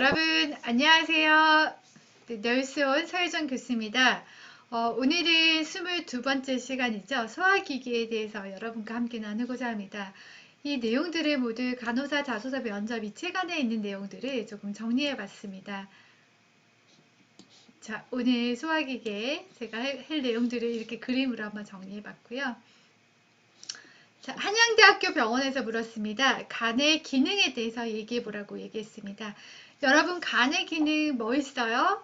여러분 안녕하세요. 널스온 서혜정 교수입니다. 오늘은 22번째 시간이죠. 소화기기에 대해서 여러분과 함께 나누고자 합니다. 이 내용들을 모두 간호사, 자소서, 면접 이 책안에 있는 내용들을 조금 정리해 봤습니다. 자, 오늘 소화기기에 제가 할 내용들을 이렇게 그림으로 한번 정리해 봤고요. 자, 한양대학교 병원에서 물었습니다. 간의 기능에 대해서 얘기해 보라고 얘기했습니다. 여러분 간의 기능 뭐 있어요?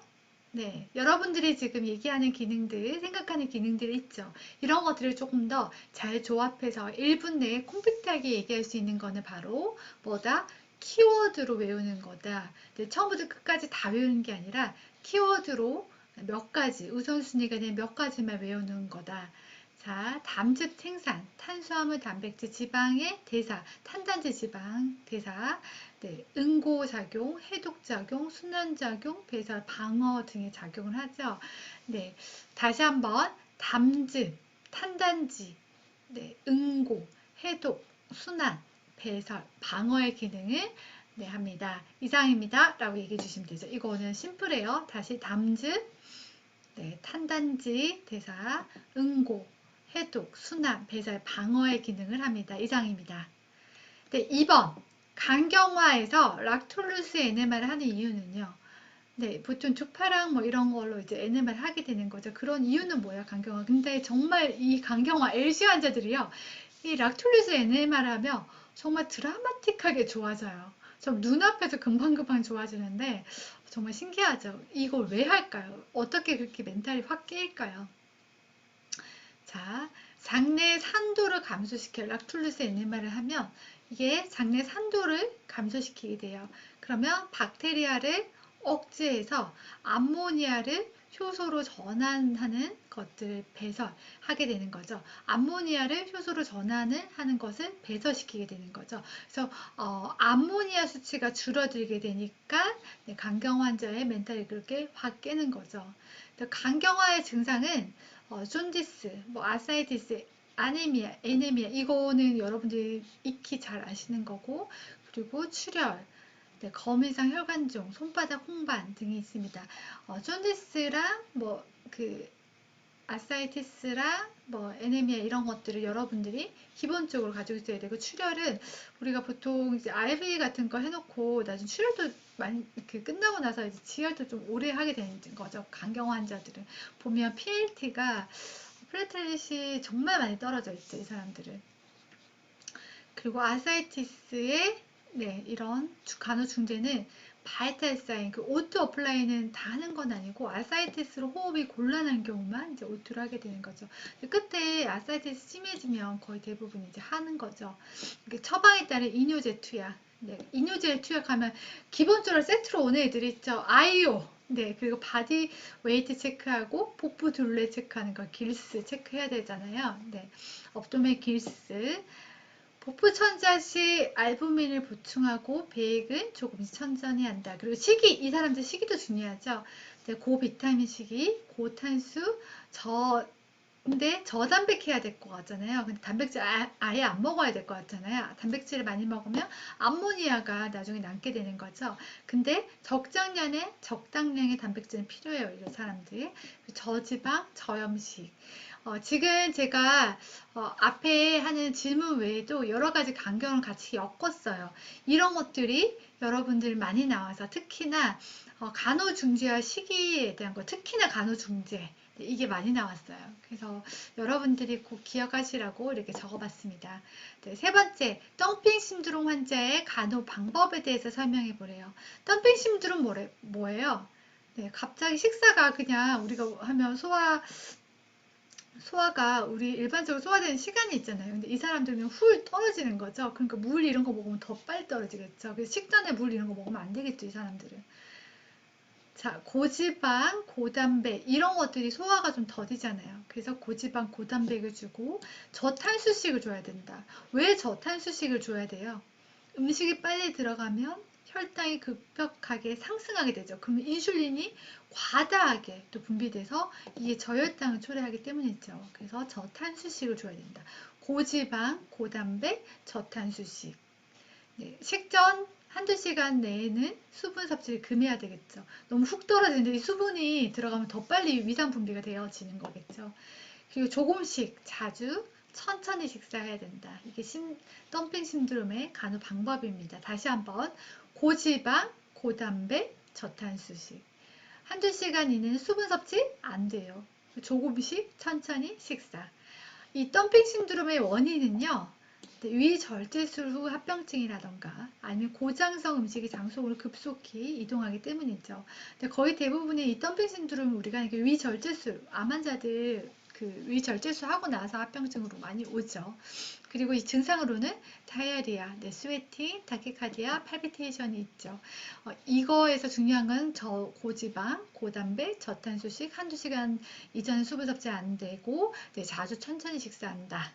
네, 여러분들이 지금 얘기하는 기능들, 생각하는 기능들 있죠. 이런 것들을 조금 더 잘 조합해서 1분 내에 콤팩트하게 얘기할 수 있는 거는 바로 뭐다? 키워드로 외우는 거다. 네, 처음부터 끝까지 다 외우는 게 아니라 키워드로 몇 가지, 우선순위가 된 몇 가지만 외우는 거다. 자, 담즙 생산, 탄수화물, 단백질, 지방의 대사, 탄단지 지방 대사, 네, 응고작용, 해독작용, 순환작용, 배설, 방어 등의 작용을 하죠. 네, 다시 한번 담즙, 탄단지, 네, 응고, 해독, 순환, 배설, 방어의 기능을 네, 합니다. 이상입니다. 라고 얘기해 주시면 되죠. 이거는 심플해요. 다시 담즙, 네, 탄단지, 대사, 응고, 해독, 순환, 배설, 방어의 기능을 합니다. 이상입니다. 네, 2번. 간경화에서 락톨루스 NMR을 하는 이유는요. 네, 보통 주파랑 뭐 이런 걸로 이제 NMR 하게 되는 거죠. 그런 이유는 뭐야, 간경화. 근데 정말 이 간경화 LC 환자들이요. 이 락톨루스 NMR 하면 정말 드라마틱하게 좋아져요. 좀 눈앞에서 금방금방 좋아지는데 정말 신기하죠. 이걸 왜 할까요? 어떻게 그렇게 멘탈이 확 깨일까요? 자, 장내 산도를 감소시켜 락툴루스 NMR을 하면 이게 장내 산도를 감소시키게 돼요. 그러면 박테리아를 억제해서 암모니아를 효소로 전환하는 것들을 배설하게 되는 거죠. 암모니아를 효소로 전환하는 것을 배설시키게 되는 거죠. 그래서 암모니아 수치가 줄어들게 되니까 네, 간경 환자의 멘탈이 그렇게 확 깨는 거죠. 간경화의 증상은 존디스, 뭐 아사이티스, 아네미아, 에네미아 이거는 여러분들이 익히 잘 아시는 거고 그리고 출혈, 네, 거미상 혈관종, 손바닥 홍반 등이 있습니다. 존디스랑 뭐 그 아사이티스랑 뭐 에네미아 이런 것들을 여러분들이 기본적으로 가지고 있어야 되고 출혈은 우리가 보통 이제 RV 같은 거 해놓고 나중에 출혈도 많이 끝나고 나서 이제 지혈도 좀 오래 하게 되는 거죠. 간경 환자들은 보면 PLT가 플레트렛이 정말 많이 떨어져 있죠, 이 사람들은. 그리고 아사이티스의 네, 이런 간호중재는 바이탈 사인, 그 오토 어플라이는 다 하는 건 아니고 아사이티스로 호흡이 곤란한 경우만 이제 오토를 하게 되는 거죠. 끝에 아사이티스 심해지면 거의 대부분 이제 하는 거죠. 처방에 따른 이뇨제 투약. 네, 이뇨제 투약하면 기본적으로 세트로 오는 애들이 있죠. 아이오. 네, 그리고 바디 웨이트 체크하고 복부 둘레 체크하는 거 길스 체크해야 되잖아요. 네, 업도멘 길스. 복부 천자 시 알부민을 보충하고 배액은 조금씩 천천히 한다. 그리고 식이, 이 사람들 식이도 중요하죠. 네, 고비타민 식이, 고탄수, 근데 저단백해야 될 것 같잖아요. 근데 단백질 아예 안 먹어야 될 것 같잖아요. 단백질을 많이 먹으면 암모니아가 나중에 남게 되는 거죠. 근데 적당량의 단백질은 필요해요. 이런 사람들. 저지방, 저염식. 지금 제가 앞에 하는 질문 외에도 여러 가지 간경을 같이 엮었어요. 이런 것들이 여러분들 많이 나와서 특히나 간호중재와 식이에 대한 거, 특히나 간호중재 네, 이게 많이 나왔어요. 그래서 여러분들이 꼭 기억하시라고 이렇게 적어봤습니다. 네, 세 번째, 덤핑 신드롬 환자의 간호 방법에 대해서 설명해 보래요. 덤핑 신드롬 뭐예요? 네, 갑자기 식사가 그냥 우리가 하면 소화가 우리 일반적으로 소화되는 시간이 있잖아요. 근데 이 사람들은 훌 떨어지는 거죠. 그러니까 물 이런 거 먹으면 더 빨리 떨어지겠죠. 그래서 식단에 물 이런 거 먹으면 안 되겠죠, 이 사람들은. 자, 고지방, 고단백 이런 것들이 소화가 좀 더디잖아요. 그래서 고지방, 고단백을 주고 저탄수식을 줘야 된다. 왜 저탄수식을 줘야 돼요? 음식이 빨리 들어가면 혈당이 급격하게 상승하게 되죠. 그러면 인슐린이 과다하게 또 분비돼서 이게 저혈당을 초래하기 때문이죠. 그래서 저탄수식을 줘야 된다. 고지방, 고단백, 저탄수식. 네, 식전 한두 시간 내에는 수분 섭취를 금해야 되겠죠. 너무 훅 떨어지는데 이 수분이 들어가면 더 빨리 위산 분비가 되어지는 거겠죠. 그리고 조금씩 자주 천천히 식사해야 된다. 이게 덤핑 신드롬의 간호 방법입니다. 다시 한번 고지방, 고단백, 저탄수식. 한두 시간 이내는 수분 섭취 안 돼요. 조금씩 천천히 식사. 이 덤핑 신드롬의 원인은요. 위절제술 후 합병증이라던가 아니면 고장성 음식이 장속으로 급속히 이동하기 때문이죠. 근데 거의 대부분의 이 덤핑 신드롬은 우리가 위절제술, 암 환자들 그 위절제술 하고 나서 합병증으로 많이 오죠. 그리고 이 증상으로는 다이어리아, 스웨팅, 타키카디아, 팔피테이션이 있죠. 이거에서 중요한 건 고지방, 고단백, 저탄수식, 한두 시간 이전에 수분 섭취 안 되고 자주 천천히 식사한다.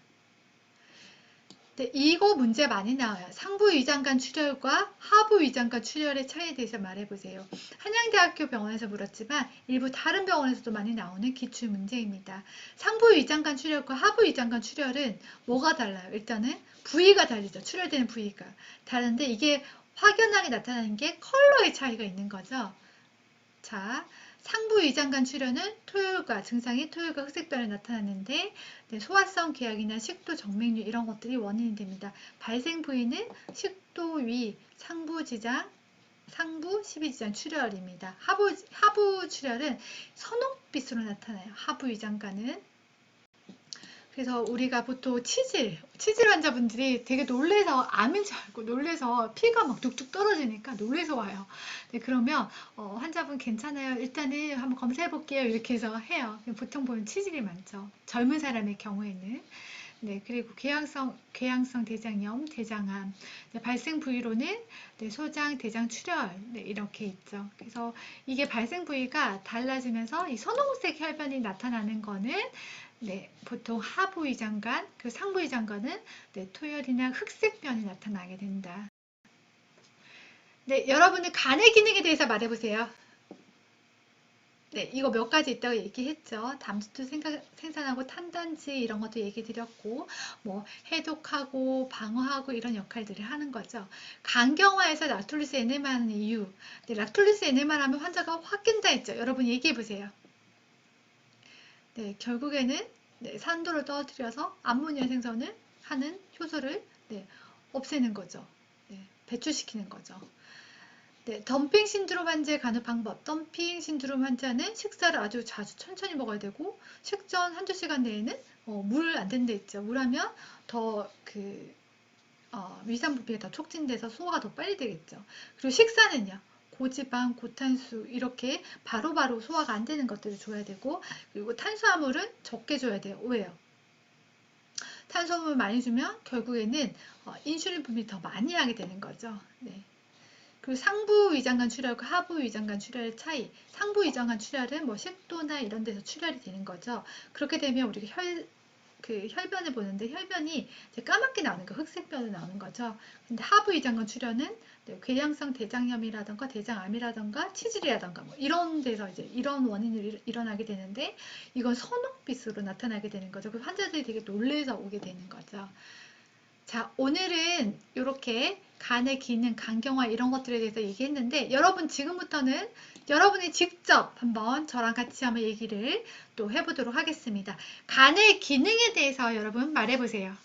네, 이거 문제 많이 나와요. 상부 위장관 출혈과 하부 위장관 출혈의 차이에 대해서 말해보세요. 한양대학교 병원에서 물었지만 일부 다른 병원에서도 많이 나오는 기출 문제입니다. 상부 위장관 출혈과 하부 위장관 출혈은 뭐가 달라요? 일단은 부위가 다르죠. 출혈되는 부위가 다른데 이게 확연하게 나타나는 게 컬러의 차이가 있는 거죠. 자, 상부 위장관 출혈은 증상이 토혈과 흑색변에 나타나는데 소화성 궤약이나 식도 정맥류 이런 것들이 원인이 됩니다. 발생 부위는 식도 위, 상부 지장, 상부 12지장 출혈입니다. 하부 출혈은 선홍빛으로 나타나요. 하부 위장관은. 그래서 우리가 보통 치질 환자분들이 되게 놀래서 암인 줄 알고 놀래서 피가 막 뚝뚝 떨어지니까 놀래서 와요. 네, 그러면 환자분 괜찮아요. 일단은 한번 검사해 볼게요. 이렇게 해서 해요. 보통 보면 치질이 많죠. 젊은 사람의 경우에는. 네, 그리고 궤양성 대장염, 대장암. 네, 발생 부위로는 소장, 대장 출혈 이렇게 있죠. 그래서 이게 발생 부위가 달라지면서 이 선홍색 혈변이 나타나는 거는 보통 하부 위장관, 그 상부 위장관은 토혈이나 흑색변이 나타나게 된다. 네, 여러분은 간의 기능에 대해서 말해보세요. 네, 이거 몇 가지 있다고 얘기했죠. 담수도 생산하고 탄단지 이런 것도 얘기 드렸고, 뭐 해독하고 방어하고 이런 역할들을 하는 거죠. 간경화에서 락톨리스 에네마 하는 이유. 네, 락톨리스 에네마 하면 환자가 확 깬다 했죠. 여러분 얘기해 보세요. 네, 결국에는 산도를 떨어뜨려서 암모니아 생성을 하는 효소를 없애는 거죠. 배출시키는 거죠. 네, 덤핑 신드롬 환자의 간호 방법. 덤핑 신드롬 환자는 식사를 아주 자주 천천히 먹어야 되고 식전 한두 시간 내에는 물 안 된다 했죠. 물하면 더 위산 분비가 더 촉진돼서 소화가 더 빨리 되겠죠. 그리고 식사는요. 고지방, 고탄수 이렇게 바로바로 소화가 안 되는 것들을 줘야 되고 그리고 탄수화물은 적게 줘야 돼요. 왜요? 탄수화물 많이 주면 결국에는 인슐린 분비 더 많이 하게 되는 거죠. 네. 그리고 상부 위장관 출혈과 하부 위장관 출혈의 차이. 상부 위장관 출혈은 뭐 식도나 이런 데서 출혈이 되는 거죠. 그렇게 되면 우리가 혈변을 보는데 혈변이 이제 까맣게 나오는 거, 흑색변으로 나오는 거죠. 근데 하부 위장관 출혈은 궤양성 대장염이라던가 대장암이라던가 치질이라던가 뭐 이런 데서 이제 이런 원인으로 일어나게 되는데 이건 선홍빛으로 나타나게 되는 거죠. 그 환자들이 되게 놀래서 오게 되는 거죠. 자, 오늘은 이렇게 간의 기능, 간경화 이런 것들에 대해서 얘기했는데 여러분 지금부터는 여러분이 직접 한번 저랑 같이 한번 얘기를 또 해보도록 하겠습니다. 간의 기능에 대해서 여러분 말해보세요.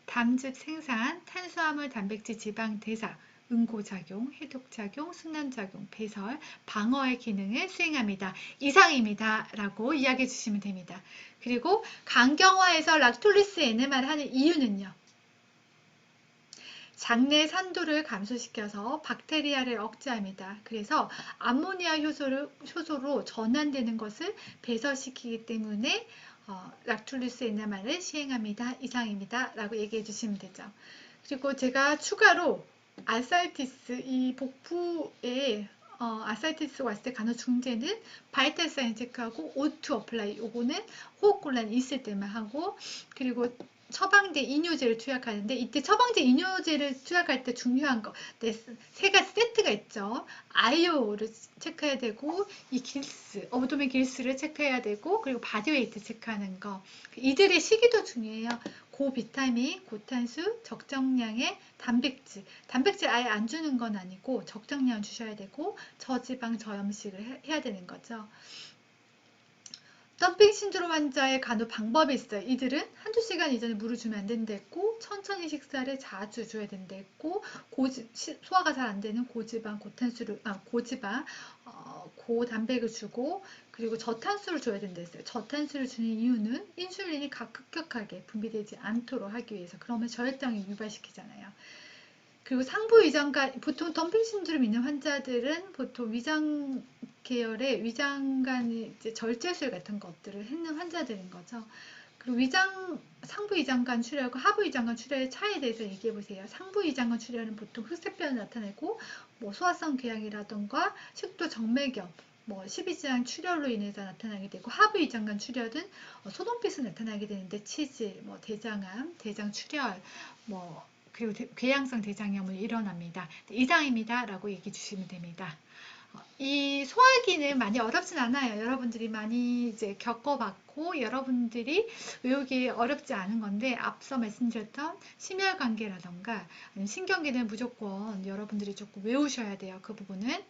담즙 생산, 탄수화물, 단백질, 지방 대사, 응고작용, 해독작용, 순환작용, 배설, 방어의 기능을 수행합니다. 이상입니다. 라고 이야기해 주시면 됩니다. 그리고 간경화에서 락톨리스 에네마를 하는 이유는요. 장내 산도를 감소시켜서 박테리아를 억제합니다. 그래서 암모니아 효소로 전환되는 것을 배설시키기 때문에 락툴리스 에네마를 시행합니다. 이상입니다. 라고 얘기해 주시면 되죠. 그리고 제가 추가로 아살티스, 이 복부에 아살티스가 왔을 때 간호 중재는 바이탈 사인 체크하고 O2 어플라이, 요거는 호흡곤란이 있을 때만 하고 그리고 처방제 이뇨제를 투약하는데 이때 처방제 이뇨제를 투약할 때 중요한 거 세 가지 세트가 있죠. 아이오를 체크해야 되고 이 길스, 어브도멘 길스를 체크해야 되고 그리고 바디웨이트 체크하는 거 이들의 시기도 중요해요. 고비타민, 고탄수, 적정량의 단백질. 단백질 아예 안 주는 건 아니고 적정량 주셔야 되고 저지방, 저염식을 해야 되는 거죠. 덤핑 신드롬 환자의 간호 방법이 있어요. 이들은 한두 시간 이전에 물을 주면 안 된다고, 천천히 식사를 자주 줘야 된다고, 소화가 잘 안 되는 고지방, 고단백을 주고, 그리고 저탄수를 줘야 된다 했어요. 저탄수를 주는 이유는 인슐린이 급격하게 분비되지 않도록 하기 위해서. 그러면 저혈당을 유발시키잖아요. 그리고 상부 위장관, 보통 덤핑 신드롬 있는 환자들은 보통 위장 계열의 위장관 이제 절제술 같은 것들을 했는 환자들인 거죠. 그리고 상부 위장관 출혈과 하부 위장관 출혈의 차이에 대해서 얘기해 보세요. 상부 위장관 출혈은 보통 흑색변을 나타내고, 뭐 소화성 궤양이라던가 식도 정맥염, 뭐 십이지장 출혈로 인해서 나타나게 되고, 하부 위장관 출혈은 소동빛으로 나타나게 되는데, 치질, 뭐 대장암, 대장 출혈, 뭐 그리고 궤양성 대장염이 일어납니다. 이상입니다 라고 얘기해 주시면 됩니다. 이 소화기는 많이 어렵진 않아요. 여러분들이 많이 이제 겪어봤고, 여러분들이 외우기 어렵지 않은 건데, 앞서 말씀드렸던 심혈관계라던가 신경계는 무조건 여러분들이 조금 외우셔야 돼요. 그 부분은.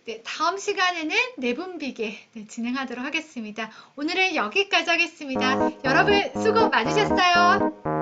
네, 다음 시간에는 내분비계 진행하도록 하겠습니다. 오늘은 여기까지 하겠습니다. 여러분 수고 많으셨어요.